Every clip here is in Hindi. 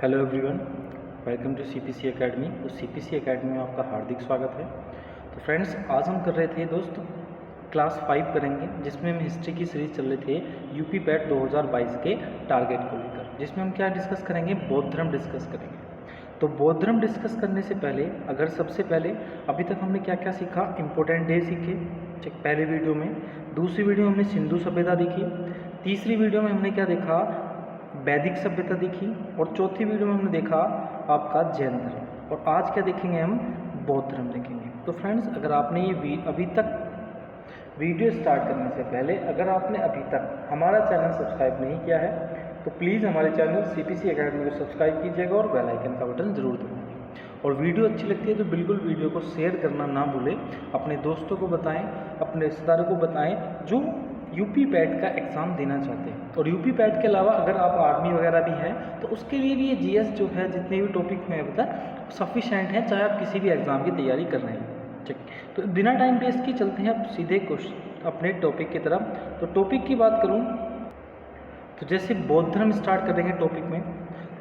Hello everyone, welcome to CPC academy. तो सीपीसी एकेडमी में आपका हार्दिक स्वागत है। तो फ्रेंड्स, आज हम कर रहे थे क्लास 5 करेंगे, जिसमें हम हिस्ट्री की सीरीज चल रहे थे यूपी पैट 2022 के टारगेट को लेकर, जिसमें हम क्या डिस्कस करेंगे, बौद्ध धर्म डिस्कस करेंगे। तो बौद्ध धर्म डिस्कस करने से पहले सबसे पहले अभी तक हमने क्या क्या सीखा, इंपॉर्टेंट डे सीखे पहले वीडियो में। दूसरी वीडियो में हमने सिंधु सभ्यता देखी। तीसरी वीडियो में हमने क्या देखा, वैदिक सभ्यता देखी। और चौथी वीडियो में हमने देखा आपका जैन धर्म। और आज क्या देखेंगे, हम बौद्ध धर्म देखेंगे। तो फ्रेंड्स, अगर आपने ये अभी तक वीडियो स्टार्ट करने से पहले अगर आपने अभी तक हमारा चैनल सब्सक्राइब नहीं किया है तो प्लीज़ हमारे चैनल सीपीसी एकेडमी को सब्सक्राइब कीजिएगा और बेल आइकन का बटन ज़रूर दबाइए। और वीडियो अच्छी लगती है तो बिल्कुल वीडियो को शेयर करना ना भूलें। अपने दोस्तों को बताएं, अपने रिश्तेदारों को बताएं जो यूपी पैट का एग्ज़ाम देना चाहते हैं। और यूपी पैट के अलावा अगर आप आर्मी वगैरह भी हैं तो उसके लिए भी ये जीएस जो है, जितने भी टॉपिक में अभी तक सफिशेंट है, चाहे आप किसी भी एग्ज़ाम की तैयारी कर रहे हैं। ठीक, तो बिना टाइम वेस्ट के चलते हैं अब सीधे क्वेश्चन अपने टॉपिक की तरफ। तो टॉपिक की बात करूं तो जैसे बौद्ध धर्म स्टार्ट करेंगे टॉपिक में।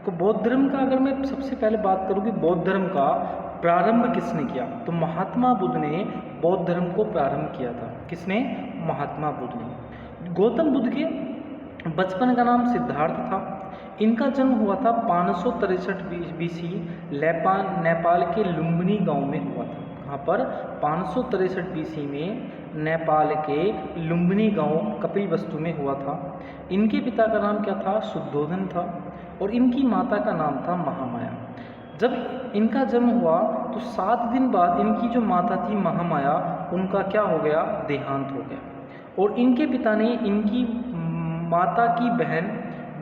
तो बौद्ध धर्म का अगर मैं सबसे पहले बात करूं कि बौद्ध धर्म का प्रारंभ किसने किया, तो महात्मा बुद्ध ने बौद्ध धर्म को प्रारंभ किया था। किसने? महात्मा बुद्ध ने। गौतम बुद्ध के बचपन का नाम सिद्धार्थ था। इनका जन्म हुआ था 563 बीसी नेपाल के लुम्बिनी गांव में हुआ था। कहाँ पर? 563 बीसी में नेपाल के लुम्बिनी गांव कपिलवस्तु में हुआ था। इनके पिता का नाम क्या था? शुद्धोधन था। और इनकी माता का नाम था महामाया। जब इनका जन्म हुआ तो 7 दिन बाद इनकी जो माता थी महामाया, उनका क्या हो गया? देहांत हो गया। और इनके पिता ने इनकी माता की बहन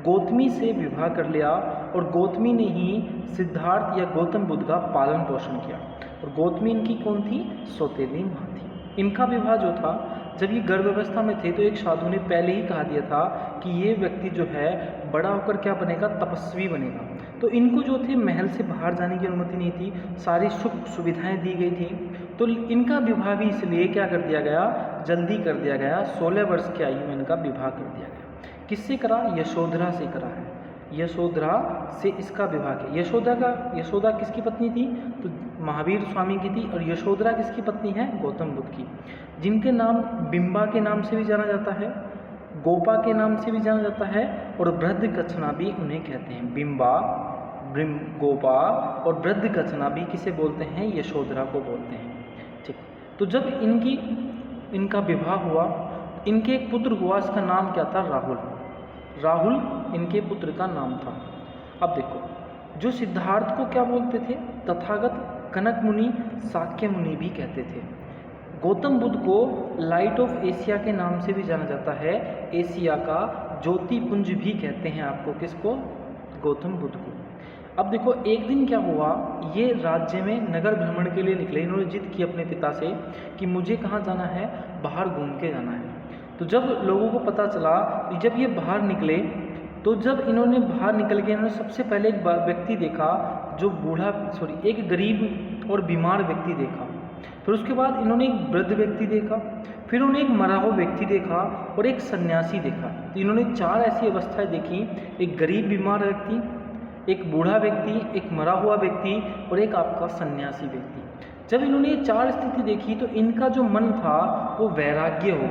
गौतमी से विवाह कर लिया। और गौतमी ने ही सिद्धार्थ या गौतम बुद्ध का पालन पोषण किया। और गौतमी इनकी कौन थी? सौतेली माँ थी। इनका विवाह जो था, जब ये गर्भावस्था में थे तो एक साधु ने पहले ही कहा दिया था कि ये व्यक्ति जो है बड़ा होकर क्या बनेगा? तपस्वी बनेगा। तो इनको जो थे महल से बाहर जाने की अनुमति नहीं थी, सारी सुख सुविधाएं दी गई थी। तो इनका विवाह भी इसलिए क्या कर दिया गया? जल्दी कर दिया गया। 16 वर्ष की आयु में इनका विवाह कर दिया गया। किससे करा? यशोधरा से करा है। यशोधरा से इसका विवाह किया। यशोदा किसकी पत्नी थी? तो महावीर स्वामी की थी। और यशोधरा किसकी पत्नी है? गौतम बुद्ध की, जिनके नाम बिंबा के नाम से भी जाना जाता है, गोपा के नाम से भी जाना जाता है, और वृद्धकच्छना भी उन्हें कहते हैं। बिंबा, गोपा और वृद्धकच्छना भी किसे बोलते हैं? यशोधरा को बोलते हैं। ठीक, तो जब इनका विवाह हुआ, इनके एक पुत्र हुआ, इसका नाम क्या था? राहुल इनके पुत्र का नाम था। अब देखो, जो सिद्धार्थ को क्या बोलते थे? तथागत कनक मुनि, शाक्य मुनि भी कहते थे। गौतम बुद्ध को लाइट ऑफ एशिया के नाम से भी जाना जाता है। एशिया का ज्योतिपुंज भी कहते हैं आपको। किसको? गौतम बुद्ध को। अब देखो, एक दिन क्या हुआ, ये राज्य में नगर भ्रमण के लिए निकले। इन्होंने जिद की अपने पिता से कि मुझे कहाँ जाना है? बाहर घूम के जाना है। तो जब लोगों को पता चला, जब ये बाहर निकले, तो जब इन्होंने बाहर निकल के इन्होंने सबसे पहले एक व्यक्ति देखा जो एक गरीब और बीमार व्यक्ति देखा। फिर उसके बाद इन्होंने एक वृद्ध व्यक्ति देखा, फिर उन्होंने एक मरा हुआ व्यक्ति देखा और एक सन्यासी देखा। तो इन्होंने 4 ऐसी अवस्थाएं देखी, एक गरीब बीमार व्यक्ति, एक बूढ़ा व्यक्ति, एक मरा हुआ व्यक्ति और एक आपका सन्यासी व्यक्ति। जब इन्होंने ये 4 स्थिति देखी तो इनका जो मन था वो वैराग्य हो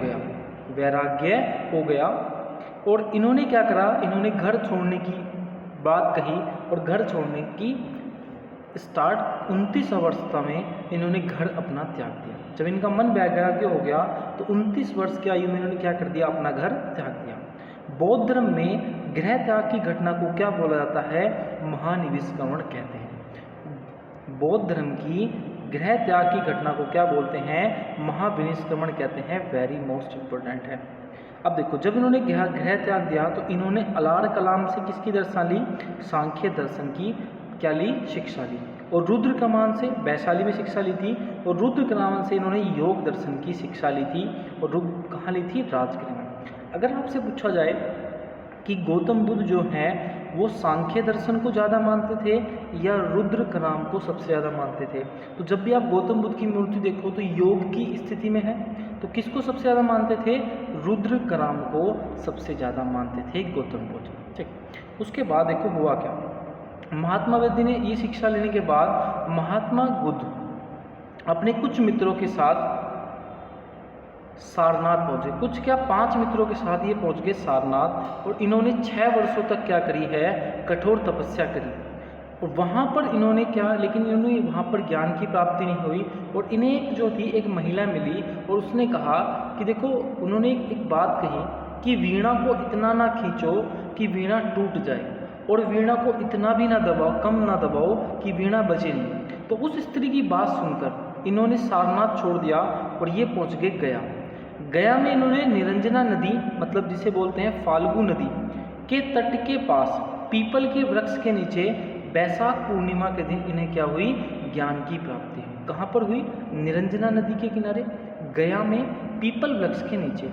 गया। और इन्होंने क्या करा? इन्होंने घर छोड़ने की बात कही और घर छोड़ने की 29 अवस्था में इन्होंने घर अपना त्याग दिया। जब इनका मन वैराग्य हो गया तो 29 वर्ष की आयु में इन्होंने क्या कर दिया? अपना घर त्याग दिया। बौद्ध धर्म में गृह त्याग की घटना को क्या बोला जाता है? महानिष्क्रमण कहते हैं। बौद्ध धर्म की गृह त्याग की घटना को क्या बोलते हैं? महाविनिष्क्रमण कहते हैं। वेरी मोस्ट इम्पोर्टेंट है। अब देखो, जब इन्होंने गृह त्याग दिया तो इन्होंने अलार कलाम से किसकी दर्शन ली? सांख्य दर्शन की क्या ली? शिक्षा ली। और रुद्र कमान से वैशाली में शिक्षा ली थी। और रुद्र कमान से इन्होंने योग दर्शन की शिक्षा ली थी। और कहाँ ली थी? राजगृह में। अगर आपसे पूछा जाए कि गौतम बुद्ध जो हैं वो सांख्य दर्शन को ज़्यादा मानते थे या रुद्र कलाम को सबसे ज़्यादा मानते थे, तो जब भी आप गौतम बुद्ध की मूर्ति देखो तो योग की स्थिति में है, तो किसको सबसे ज़्यादा मानते थे? रुद्र कलाम को सबसे ज़्यादा मानते थे गौतम बुद्ध। ठीक, उसके बाद देखो हुआ क्या। महात्मा बुद्ध ने ये शिक्षा लेने के बाद महात्मा बुद्ध अपने कुछ मित्रों के साथ सारनाथ पहुँचे। कुछ क्या, 5 मित्रों के साथ ये पहुँच गए सारनाथ, और इन्होंने 6 वर्षों तक क्या करी है, कठोर तपस्या करी। और वहाँ पर इन्होंने क्या, लेकिन इन्होंने वहाँ पर ज्ञान की प्राप्ति नहीं हुई, और इन्हें जो थी एक महिला मिली और उसने कहा कि देखो, उन्होंने एक बात कही कि वीणा को इतना ना खींचो कि वीणा टूट जाए, और वीणा को इतना भी ना दबाओ, कम ना दबाओ कि वीणा बचे नहीं। तो उस स्त्री की बात सुनकर इन्होंने सारनाथ छोड़ दिया और ये पहुँच गए गया। गया में इन्होंने निरंजना नदी, मतलब जिसे बोलते हैं फाल्गु नदी के तट के पास पीपल के वृक्ष के नीचे बैसाख पूर्णिमा के दिन इन्हें क्या हुई, ज्ञान की प्राप्ति हुई। कहाँ पर हुई, निरंजना नदी के किनारे गया में पीपल वृक्ष के नीचे।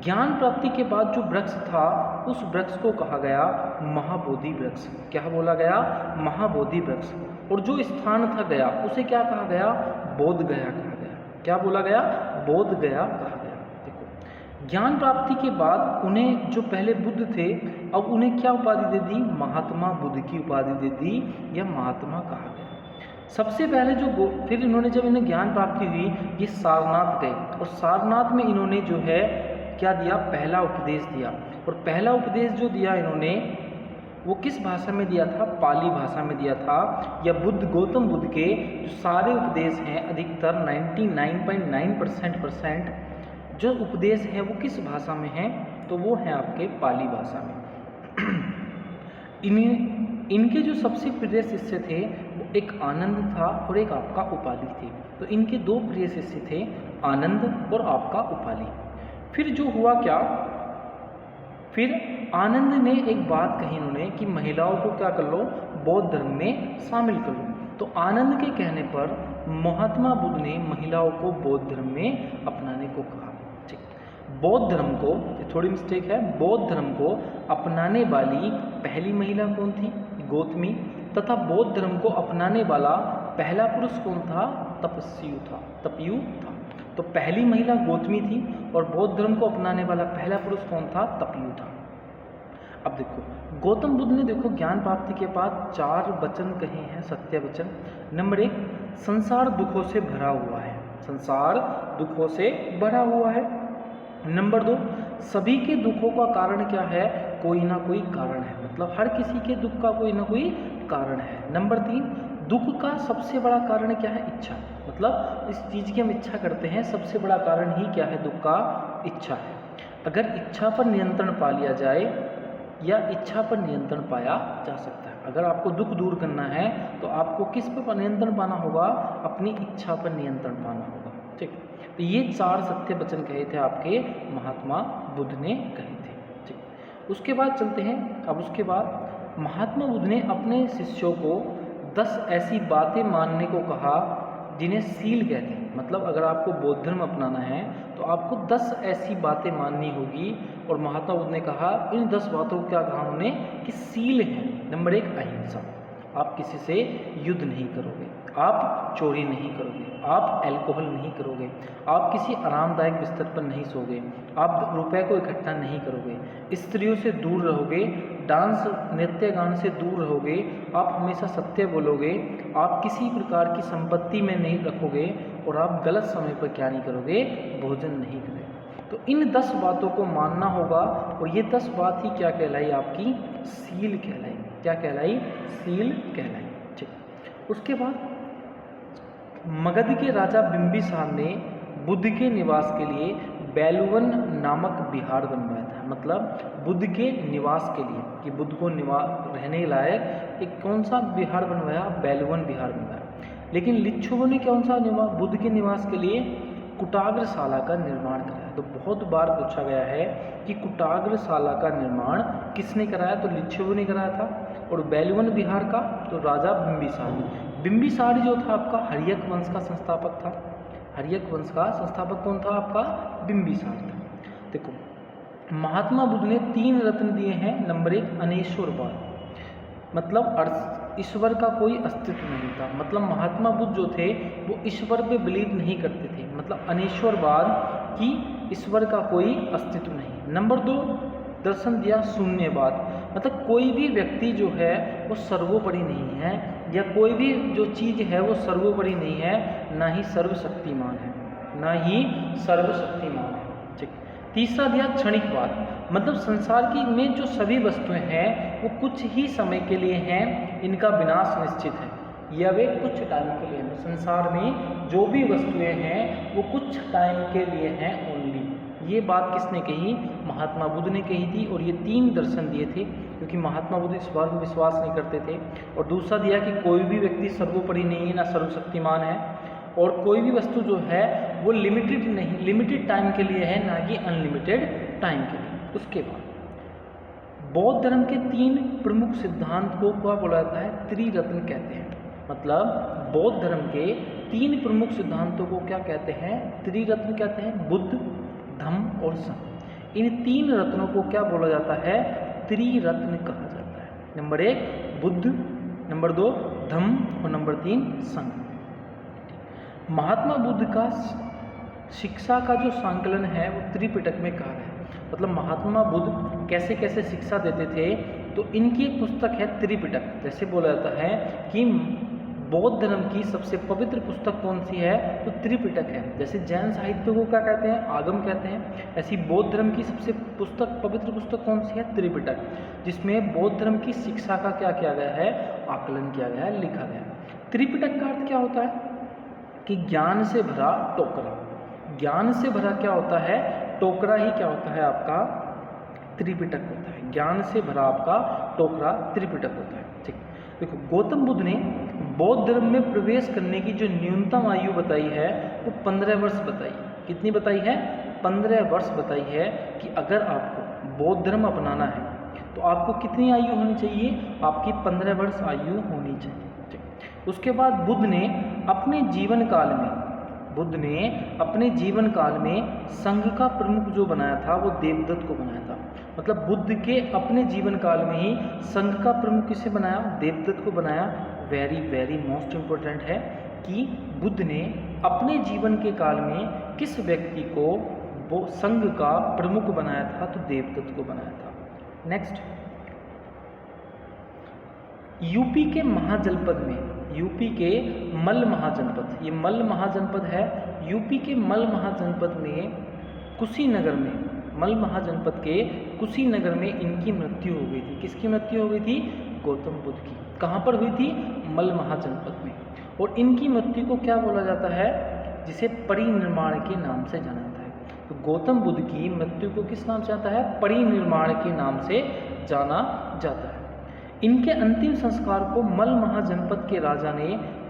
ज्ञान प्राप्ति के बाद जो वृक्ष था, उस वृक्ष को कहा गया महाबोधि वृक्ष। क्या बोला गया, महाबोधि वृक्ष। और जो स्थान था गया, उसे क्या कहा गया, बोध गया कहा गया। क्या बोला गया, बोध गया कहा गया। देखो, ज्ञान प्राप्ति के बाद उन्हें जो पहले बुद्ध थे, अब उन्हें क्या उपाधि दे दी, महात्मा बुद्ध की उपाधि दे दी, या महात्मा कहा गया। सबसे पहले फिर इन्होंने, जब इन्हें ज्ञान प्राप्ति हुई, ये सारनाथ गए, और सारनाथ में इन्होंने जो है क्या दिया, पहला उपदेश दिया। और पहला उपदेश जो दिया इन्होंने, वो किस भाषा में दिया था, पाली भाषा में दिया था। या गौतम बुद्ध के जो सारे उपदेश हैं, अधिकतर 99.9% जो उपदेश हैं वो किस भाषा में हैं, तो वो हैं आपके पाली भाषा में। इनके जो सबसे प्रिय शिष्य थे, वो एक आनंद था और एक आपका उपाली थे। तो इनके 2 प्रिय शिष्य थे, आनंद और आपका उपाली। फिर जो हुआ क्या, फिर आनंद ने एक बात कही इन्होंने कि महिलाओं को क्या कर लो, बौद्ध धर्म में शामिल कर लो। तो आनंद के कहने पर महात्मा बुद्ध ने महिलाओं को बौद्ध धर्म में अपनाने को कहा। ठीक, बौद्ध धर्म को, थोड़ी मिस्टेक है, बौद्ध धर्म को अपनाने वाली पहली महिला कौन थी, गौतमी। तथा बौद्ध धर्म को अपनाने वाला पहला पुरुष कौन था, तपयु था। तो पहली महिला गौतमी थी और बौद्ध धर्म को अपनाने वाला पहला पुरुष कौन था, तपयु था। अब देखो, गौतम बुद्ध ने देखो ज्ञान प्राप्ति के बाद 4 वचन कहे हैं, सत्य वचन। नंबर 1, संसार दुखों से भरा हुआ है, संसार दुखों से भरा हुआ है। नंबर 2, सभी के दुखों का कारण क्या है, कोई ना कोई कारण है, मतलब हर किसी के दुख का कोई ना कोई कारण है। नंबर 3, दुख का सबसे बड़ा कारण क्या है, इच्छा, मतलब इस चीज़ की हम इच्छा करते हैं, सबसे बड़ा कारण ही क्या है, दुख का इच्छा है। अगर इच्छा पर नियंत्रण पा लिया जाए, या इच्छा पर नियंत्रण पाया जा सकता है। अगर आपको दुख दूर करना है तो आपको किस पर नियंत्रण पाना होगा, अपनी इच्छा पर नियंत्रण पाना होगा। ठीक, तो ये 4 सत्य वचन कहे थे आपके महात्मा बुद्ध ने कहे थे। ठीक, उसके बाद चलते हैं। अब उसके बाद महात्मा बुद्ध ने अपने शिष्यों को 10 ऐसी बातें मानने को कहा जिन्हें सील कहते हैं। मतलब अगर आपको बौद्ध धर्म अपनाना है तो आपको 10 ऐसी बातें माननी होगी। और महात्मा बुद्ध ने कहा, इन 10 बातों को क्या कहा उन्होंने, कि सील है। नंबर 1, अहिंसा, आप किसी से युद्ध नहीं करोगे, आप चोरी नहीं करोगे, आप अल्कोहल नहीं करोगे, आप किसी आरामदायक बिस्तर पर नहीं सोगे, आप रुपए को इकट्ठा नहीं करोगे, स्त्रियों से दूर रहोगे, डांस नृत्य गान से दूर रहोगे, आप हमेशा सत्य बोलोगे, आप किसी प्रकार की संपत्ति में नहीं रखोगे, और आप गलत समय पर क्या नहीं करोगे, भोजन नहीं करोगे। तो इन 10 बातों को मानना होगा। और ये 10 बात ही क्या कहलाई, आपकी सील कहलाई। क्या कहलाई, सील कहलाई। ठीक, उसके बाद मगध के राजा बिंबिसार ने बुद्ध के निवास के लिए बेलवन नामक विहार बनवाया था। मतलब बुद्ध के निवास के लिए, कि बुद्ध को रहने लायक एक कौन सा विहार बनवाया, बेलवन विहार बनवाया। लेकिन लिच्छुओं ने कौन सा बुद्ध के निवास के लिए कुटाग्रशाला का निर्माण कराया। तो बहुत बार पूछा गया है कि कुटाग्रशाला का निर्माण किसने कराया, तो लिच्छुओं ने कराया था। और बेलवन विहार का तो राजा बिंबिसार ने। बिंबिसार जो था आपका हर्यक वंश का संस्थापक था। हर्यक वंश का संस्थापक कौन था, आपका बिंबिसार था। देखो, महात्मा बुद्ध ने 3 रत्न दिए हैं। नंबर 1, अनेश्वरवाद, मतलब ईश्वर का कोई अस्तित्व नहीं था। मतलब महात्मा बुद्ध जो थे वो ईश्वर पे बिलीव नहीं करते थे। मतलब अनेश्वरवाद कि ईश्वर का कोई अस्तित्व नहीं। नंबर 2, दर्शन दिया शून्यवाद, मतलब कोई भी व्यक्ति जो है वो सर्वोपरि नहीं है, या कोई भी जो चीज़ है वो सर्वोपरि नहीं है, ना ही सर्वशक्तिमान है, ना ही सर्वशक्तिमान है। ठीक। तीसरा दिया क्षणिकवाद, मतलब संसार की में जो सभी वस्तुएं हैं वो कुछ ही समय के लिए हैं, इनका विनाश निश्चित है, या वे कुछ टाइम के लिए हैं। संसार में जो भी वस्तुएं हैं वो कुछ टाइम के लिए हैं ओनली। ये बात किसने कही? महात्मा बुद्ध ने कही थी। और ये 3 दर्शन दिए थे, क्योंकि महात्मा बुद्ध इस बार में विश्वास नहीं करते थे। और दूसरा दिया कि कोई भी व्यक्ति सर्वोपरि नहीं है, ना सर्वशक्तिमान है, और कोई भी वस्तु जो है वो लिमिटेड नहीं, लिमिटेड टाइम के लिए है, ना कि अनलिमिटेड टाइम के लिए। उसके बाद बौद्ध धर्म के 3 प्रमुख सिद्धांत को क्या बोला जाता है? त्रिरत्न कहते हैं। मतलब बौद्ध धर्म के 3 प्रमुख सिद्धांतों को क्या कहते हैं? त्रिरत्न कहते हैं। बुद्ध, धम्म और संघ। इन 3 रत्नों को क्या बोला जाता है? त्रिरत्न कहा जाता है। नंबर 1 बुद्ध, नंबर 2 धम्म और नंबर 3 संघ। महात्मा बुद्ध का शिक्षा का जो संकलन है वो त्रिपिटक में कहा है। मतलब महात्मा बुद्ध कैसे कैसे शिक्षा देते थे, तो इनकी एक पुस्तक है त्रिपिटक। जैसे बोला जाता है कि बौद्ध धर्म की सबसे पवित्र पुस्तक कौन सी है? तो त्रिपिटक है। जैसे जैन साहित्य को क्या कहते हैं? आगम कहते हैं। ऐसी बौद्ध धर्म की सबसे पवित्र पुस्तक कौन सी है? त्रिपिटक, जिसमें बौद्ध धर्म की शिक्षा का क्या किया गया है? आकलन किया गया है, लिखा गया है। त्रिपिटक का अर्थ क्या होता है? कि ज्ञान से भरा टोकरा। ज्ञान से भरा क्या होता है? टोकरा ही क्या होता है? आपका त्रिपिटक होता है। ज्ञान से भरा आपका टोकरा त्रिपिटक होता है। ठीक। देखो, गौतम बुद्ध ने बौद्ध धर्म में प्रवेश करने की जो न्यूनतम आयु बताई है वो 15 वर्ष बताई। कितनी बताई है? 15 वर्ष बताई है कि अगर आपको बौद्ध धर्म अपनाना है तो आपको कितनी आयु होनी चाहिए? आपकी 15 वर्ष आयु होनी चाहिए। ठीक। उसके बाद बुद्ध ने अपने जीवन काल में संघ का प्रमुख जो बनाया था वो देवदत्त को बनाया था। मतलब बुद्ध के अपने जीवन काल में ही संघ का प्रमुख किसे बनाया? देवदत्त को बनाया। वेरी वेरी मोस्ट इम्पोर्टेंट है कि बुद्ध ने अपने जीवन के काल में किस व्यक्ति को वो संघ का प्रमुख बनाया था? तो देवदत्त को बनाया था। नेक्स्ट, यूपी के महाजनपद में, यूपी के मल्ल महाजनपद, ये मल्ल महाजनपद है। यूपी के मल्ल महाजनपद में कुशीनगर में, मल्ल महाजनपद के कुशीनगर में इनकी मृत्यु हो गई थी। किसकी मृत्यु हो गई थी? गौतम बुद्ध की। कहाँ पर हुई थी? मल्ल महाजनपद में। और इनकी मृत्यु को क्या बोला जाता है? जिसे परिनिर्माण के नाम से जाना जाता है। तो गौतम बुद्ध की मृत्यु को किस नाम से जाता है? परिनिर्माण के नाम से जाना जाता है। इनके अंतिम संस्कार को मल्ल महाजनपद के राजा ने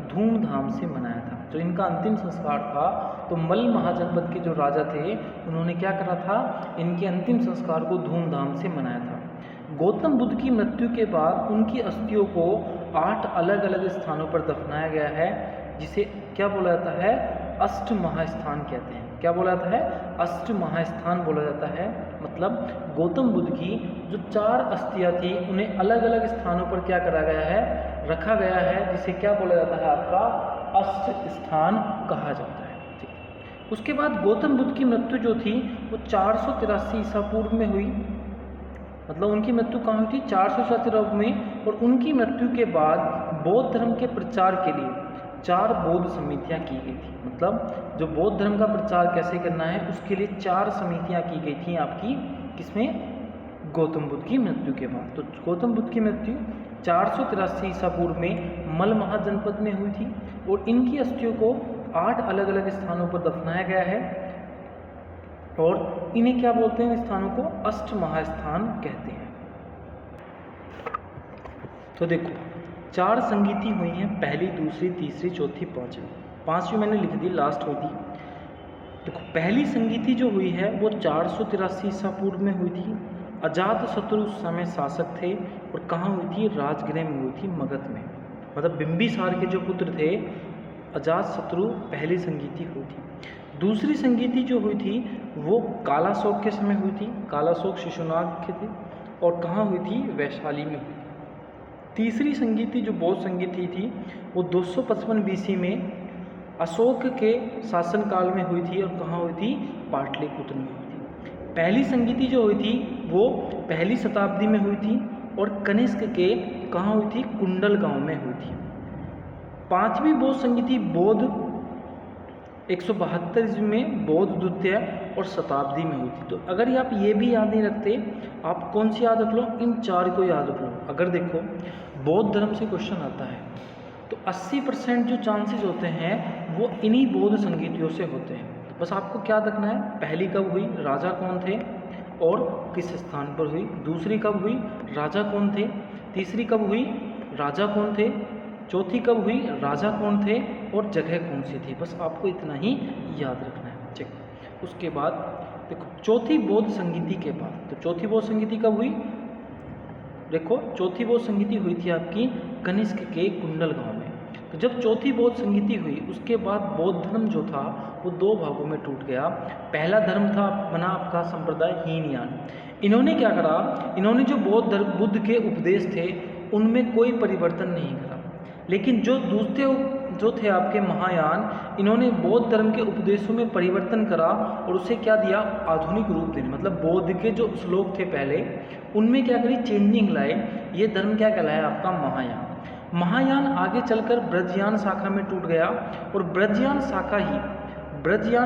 धूमधाम से मनाया था। जो इनका अंतिम संस्कार था तो मल्ल महाजनपद के जो राजा थे उन्होंने क्या करा था? इनके अंतिम संस्कार को धूमधाम से मनाया था। गौतम बुद्ध की मृत्यु के बाद उनकी अस्थियों को 8 अलग अलग स्थानों पर दफनाया गया है, जिसे क्या बोला जाता है? अष्ट महास्थान कहते हैं। क्या बोला जाता है? अष्ट महास्थान बोला जाता है। मतलब गौतम बुद्ध की जो 4 अस्थियां थी उन्हें अलग अलग स्थानों पर क्या करा गया है? रखा गया है, जिसे क्या बोला जाता है? आपका अष्ट स्थान कहा जाता है। ठीक। उसके बाद गौतम बुद्ध की मृत्यु जो थी वो 483 ईसा पूर्व में हुई। मतलब उनकी मृत्यु कहाँ हुई थी? 483 में। और उनकी मृत्यु के बाद बौद्ध धर्म के प्रचार के लिए 4 बौद्ध समितियाँ की गई थी। मतलब जो बौद्ध धर्म का प्रचार कैसे करना है उसके लिए 4 समितियाँ की गई थी आपकी, किसमें? गौतम बुद्ध की मृत्यु के बाद। तो गौतम बुद्ध की मृत्यु 483 ईसा पूर्व में मल्ल महाजनपद में हुई थी। और इनकी अस्थियों को 8 अलग अलग स्थानों पर दफनाया गया है। और इन्हें क्या बोलते हैं? इन स्थानों को अष्ट महास्थान कहते हैं। तो देखो, 4 संगीति हुई हैं, पहली, दूसरी, तीसरी, चौथी, पांचवी मैंने लिख दी, लास्ट हुई थी। देखो, पहली संगीति जो हुई है वो 483 ईसा पूर्व में हुई थी। अजातशत्रु उस समय शासक थे। और कहाँ हुई थी? राजगृह में हुई थी, मगध में। मतलब बिंबिसार के जो पुत्र थे अजातशत्रु, पहली संगीति हुई थी। दूसरी संगीति जो हुई थी वो कालाशोक के समय हुई थी। कालाशोक शिशुनाग के थे। और कहाँ हुई थी? वैशाली में हुई। तीसरी संगीति जो बौद्ध संगीति थी वो 255 BC में अशोक के शासनकाल में हुई थी। और कहाँ हुई थी? पाटलिपुत्र में हुई थी। पहली संगीति जो हुई थी वो पहली शताब्दी में हुई थी। और कनिष्क के कहाँ हुई थी? कुंडल गांव में हुई थी। 5वीं बौद्ध संगीति बौद्ध 172 ईस्वी में, बौद्ध द्वितीय और शताब्दी में हुई थी। तो अगर आप ये भी याद नहीं रखते, आप कौन सी याद रख लो? इन 4 को याद रख लो। अगर देखो बौद्ध धर्म से क्वेश्चन आता है तो 80% जो चांसेस होते हैं वो इन्हीं बौद्ध संगीतियों से होते हैं। बस आपको क्या रखना है? पहली कब हुई, राजा कौन थे और किस स्थान पर हुई? दूसरी कब हुई, राजा कौन थे? तीसरी कब हुई, राजा कौन थे? चौथी कब हुई, राजा कौन थे और जगह कौन सी थी? बस आपको इतना ही याद रखना है। चेक। उसके बाद देखो चौथी बौद्ध संगीति के बाद, तो चौथी बौद्ध संगीति कब हुई? देखो चौथी बौद्ध संगीति हुई थी आपकी कनिष्क के कुंडल गांव में। तो जब चौथी बौद्ध संगीति हुई उसके बाद बौद्ध धर्म जो था वो 2 भागों में टूट गया। पहला धर्म था बना आपका संप्रदाय हीनयान। इन्होंने क्या करा? इन्होंने जो बुद्ध के उपदेश थे उनमें कोई परिवर्तन नहीं करा, लेकिन जो दूसरे जो थे आपके महायान, इन्होंने बौद्ध धर्म के उपदेशों में परिवर्तन करा और उसे क्या दिया? आधुनिक रूप देने। मतलब बौद्ध के जो श्लोक थे पहले उनमें क्या करी? चेंजिंग लाए। ये धर्म क्या कहलाया? आपका महायान। महायान आगे चलकर ब्रजयान शाखा में टूट गया और ब्रजयान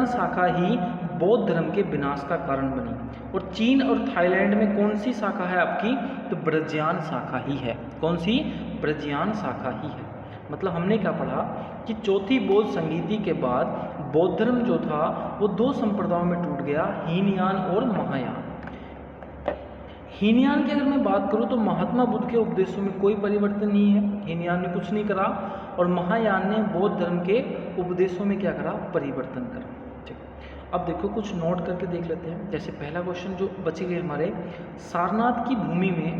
शाखा ही बौद्ध धर्म के विनाश का कारण बनी। और चीन और थाईलैंड में कौन सी शाखा है आपकी? तो ब्रजयान शाखा ही है। कौन सी? ब्रजयान शाखा ही है। मतलब हमने क्या पढ़ा कि चौथी बौद्ध संगीति के बाद बौद्ध धर्म जो था वो 2 संप्रदायों में टूट गया, हीनयान और महायान। हीनयान की अगर मैं बात करूं तो महात्मा बुद्ध के उपदेशों में कोई परिवर्तन नहीं है, हीनयान ने कुछ नहीं करा, और महायान ने बौद्ध धर्म के उपदेशों में क्या करा? परिवर्तन करा। ठीक। अब देखो कुछ नोट करके देख लेते हैं। जैसे पहला क्वेश्चन जो बचे गए हमारे, सारनाथ की भूमि में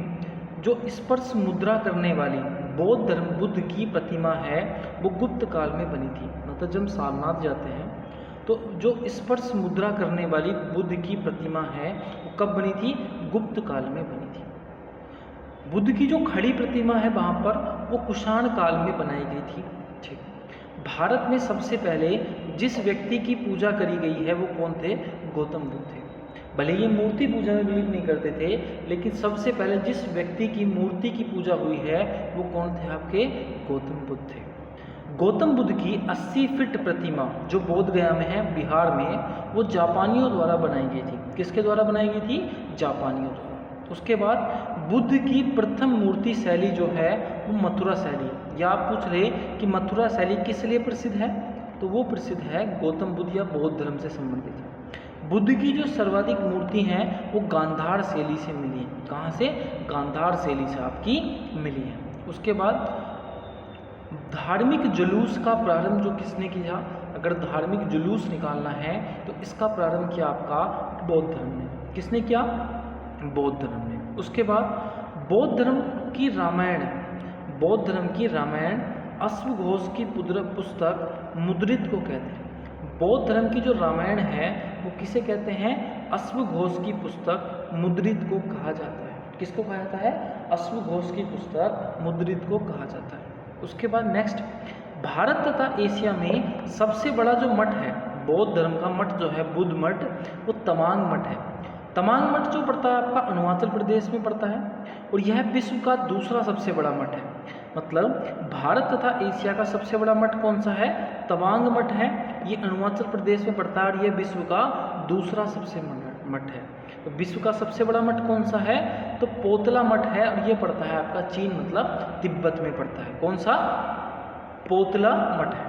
जो स्पर्श मुद्रा करने वाली बुद्ध की प्रतिमा है वो गुप्त काल में बनी थी। मतलब जब सारनाथ जाते हैं तो जो स्पर्श मुद्रा करने वाली बुद्ध की प्रतिमा है वो कब बनी थी? गुप्त काल में बनी थी। बुद्ध की जो खड़ी प्रतिमा है वहाँ पर वो कुषाण काल में बनाई गई थी। ठीक। भारत में सबसे पहले जिस व्यक्ति की पूजा करी गई है वो कौन थे? गौतम बुद्ध थे। भले ये मूर्ति पूजा में बिलीव नहीं करते थे, लेकिन सबसे पहले जिस व्यक्ति की मूर्ति की पूजा हुई है वो कौन थे? आपके गौतम बुद्ध थे। गौतम बुद्ध की 80 फीट प्रतिमा जो बोध गया में है बिहार में, वो जापानियों द्वारा बनाई गई थी। किसके द्वारा बनाई गई थी? जापानियों द्वारा। उसके बाद बुद्ध की प्रथम मूर्ति शैली जो है वो मथुरा शैली है। या आप पूछ रहे कि मथुरा शैली किस लिए प्रसिद्ध है? तो वो प्रसिद्ध है गौतम बुद्ध या बौद्ध धर्म से संबंधित है। बुद्ध की जो सर्वाधिक मूर्ति हैं वो गांधार शैली से मिली है। कहाँ से? गांधार शैली से आपकी मिली है। उसके बाद धार्मिक जुलूस का प्रारंभ जो किसने किया? अगर धार्मिक जुलूस निकालना है तो इसका प्रारंभ किया आपका बौद्ध धर्म ने। किसने किया? बौद्ध धर्म ने। उसके बाद बौद्ध धर्म की रामायण अश्वघोष की पुस्तक मुद्रित को कहते हैं। बौद्ध धर्म की जो रामायण है वो किसे कहते हैं? अश्वघोष की पुस्तक मुद्रित को कहा जाता है। किसको कहा जाता है? अश्वघोष की पुस्तक मुद्रित को कहा जाता है। उसके बाद नेक्स्ट, भारत तथा एशिया में सबसे बड़ा जो मठ है बौद्ध धर्म का मठ जो है बुद्ध मठ, वो तवांग मठ है। तवांग मठ जो पड़ता है आपका अरुणाचल प्रदेश में पड़ता है और यह विश्व का दूसरा सबसे बड़ा मठ है। मतलब भारत तथा एशिया का सबसे बड़ा मठ कौन सा है? तवांग मठ है। ये अरुणाचल प्रदेश में पड़ता है और यह विश्व का दूसरा सबसे मठ है। तो विश्व का सबसे बड़ा मठ कौन सा है? तो पोतला मठ है और ये पड़ता है आपका चीन मतलब तिब्बत में पड़ता है। कौन सा? पोतला मठ है।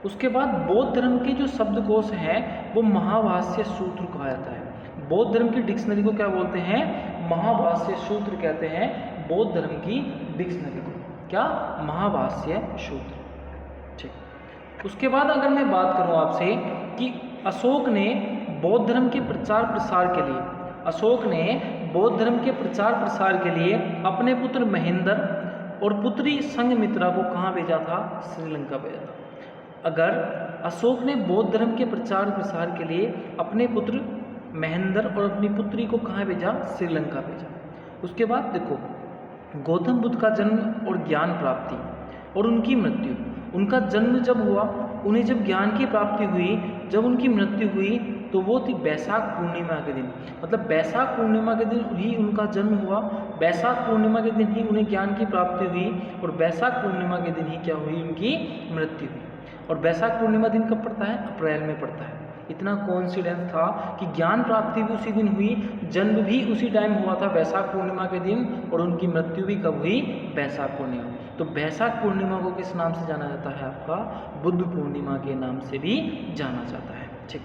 उसके बाद बौद्ध धर्म के जो शब्दकोश हैं वो महाभाष्य सूत्र कहा जाता है। बौद्ध धर्म की डिक्शनरी को क्या बोलते हैं? महाभाष्य सूत्र कहते हैं बौद्ध धर्म की डिक्शनरी को। क्या? महाभाष्य सूत्र। ठीक। उसके बाद अगर मैं बात करूं आपसे कि अशोक ने बौद्ध धर्म के प्रचार प्रसार के लिए अपने पुत्र महेंद्र और पुत्री संघमित्रा को कहाँ भेजा था? श्रीलंका भेजा था। अगर अशोक ने बौद्ध धर्म के प्रचार प्रसार के लिए अपने पुत्र महेंद्र और अपनी पुत्री को कहाँ भेजा? श्रीलंका भेजा। उसके बाद देखो गौतम बुद्ध का जन्म और ज्ञान प्राप्ति और उनकी मृत्यु। उनका जन्म जब हुआ, उन्हें जब ज्ञान की प्राप्ति हुई, जब उनकी मृत्यु हुई तो वो थी बैसाख पूर्णिमा के दिन। मतलब बैसाख पूर्णिमा के दिन ही उनका जन्म हुआ, बैसाख पूर्णिमा के दिन ही उन्हें ज्ञान की प्राप्ति हुई और बैसाख पूर्णिमा के दिन ही क्या हुई, उनकी मृत्यु हुई। और बैसाख पूर्णिमा दिन कब पड़ता है? अप्रैल में पड़ता है। इतना कोइंसिडेंस था कि ज्ञान प्राप्ति भी उसी दिन हुई, जन्म भी उसी टाइम हुआ था बैसाख पूर्णिमा के दिन, और उनकी मृत्यु भी कब हुई? बैसाख पूर्णिमा। तो बैसाख पूर्णिमा को किस नाम से जाना जाता है? आपका बुद्ध पूर्णिमा के नाम से भी जाना जाता है। ठीक,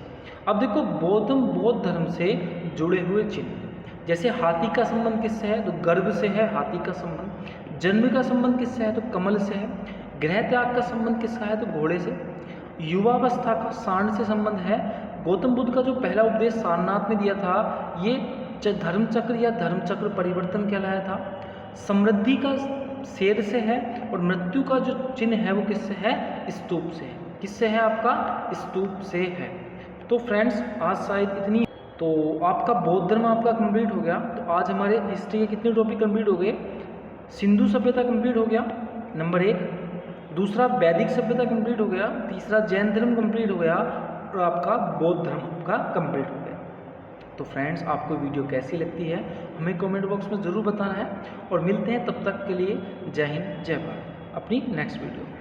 अब देखो बौद्ध धर्म से जुड़े हुए चिन्ह, जैसे हाथी का संबंध किससे है? तो गर्भ से है हाथी का संबंध। जन्म का संबंध किससे है? तो कमल से है। गृह त्याग का संबंध किसका है? तो घोड़े से। युवावस्था का सांड से संबंध है। गौतम बुद्ध का जो पहला उपदेश सारनाथ में दिया था, ये धर्मचक्र या धर्मचक्र परिवर्तन कहलाया था। समृद्धि का शेर से है, और मृत्यु का जो चिन्ह है वो किससे है? स्तूप से है। किससे है? आपका स्तूप से है। तो फ्रेंड्स आज शायद इतनी, तो आपका बौद्ध धर्म आपका कंप्लीट हो गया। तो आज हमारे हिस्ट्री के कितने टॉपिक कंप्लीट हो गए? सिंधु सभ्यता कंप्लीट हो गया नंबर 1, दूसरा वैदिक सभ्यता कंप्लीट हो गया, तीसरा जैन धर्म कंप्लीट हो गया, और आपका बौद्ध धर्म आपका कंप्लीट हो गया। तो फ्रेंड्स आपको वीडियो कैसी लगती है हमें कमेंट बॉक्स में ज़रूर बताना है, और मिलते हैं तब तक के लिए। जय हिंद जय भारत अपनी नेक्स्ट वीडियो में।